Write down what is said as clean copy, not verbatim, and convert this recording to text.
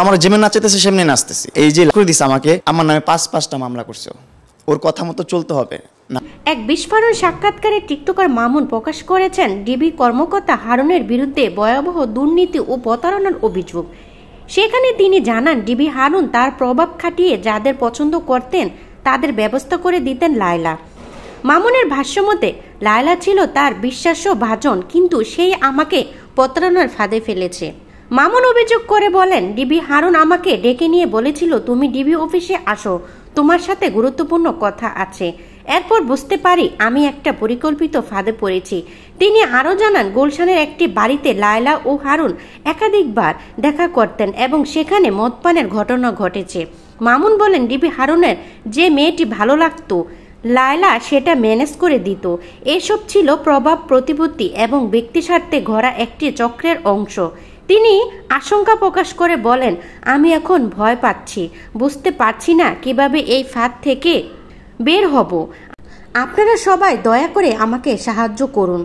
আমার যেমন নাচতেছে সেমনি নাচতেছি। এই যে করে দিছে আমাকে, আমার নামে 5টা মামলা করছে। ওর কথা মতো চলতে হবে না। এক বিস্ফোরণ সাক্ষাৎকারে টিকটকার মামুন প্রকাশ করেছেন ডিবি কর্মকর্তা হারুনের বিরুদ্ধে ভয়াবহ দুর্নীতি ও প্রতারণার অভিযোগ। সেখানে তিনি জানান, ডিবি হারুন তার প্রভাব খাটিয়ে যাদের পছন্দ করতেন তাদের ব্যবস্থা করে দিতেন লায়লা। মামুনের ভাষ্যমতে লায়লা ছিল তার বিশ্বাস্য ভাজন, কিন্তু সেই আমাকে প্রতারণার ফাঁদে ফেলেছে। মামুন অভিযোগ করে বলেন, ডিবি হারুন আমাকে ডেকে নিয়ে বলেছিল, তুমি ডিবি অফিসে আসো, তোমার সাথে গুরুত্বপূর্ণ কথা আছে। এরপর বুঝতে পারি আমি একটা পরিকল্পিত ফাঁদে পড়েছি। তিনি আরও জানান, গুলশানের একটি বাড়িতে লায়লা ও হারুন একাধিকবার দেখা করতেন এবং সেখানে মদপানের ঘটনা ঘটেছে। মামুন বলেন, ডিবি হারুনের যে মেয়েটি ভালো লাগতো লায়লা সেটা ম্যানেজ করে দিত। এসব ছিল প্রভাব প্রতিপত্তি এবং ব্যক্তিস্বার্থে গড়া একটি চক্রের অংশ। তিনি আশঙ্কা প্রকাশ করে বলেন, আমি এখন ভয় পাচ্ছি, বুঝতে পারছি না কিভাবে এই ফাঁদ থেকে বের হব। আপনারা সবাই দয়া করে আমাকে সাহায্য করুন।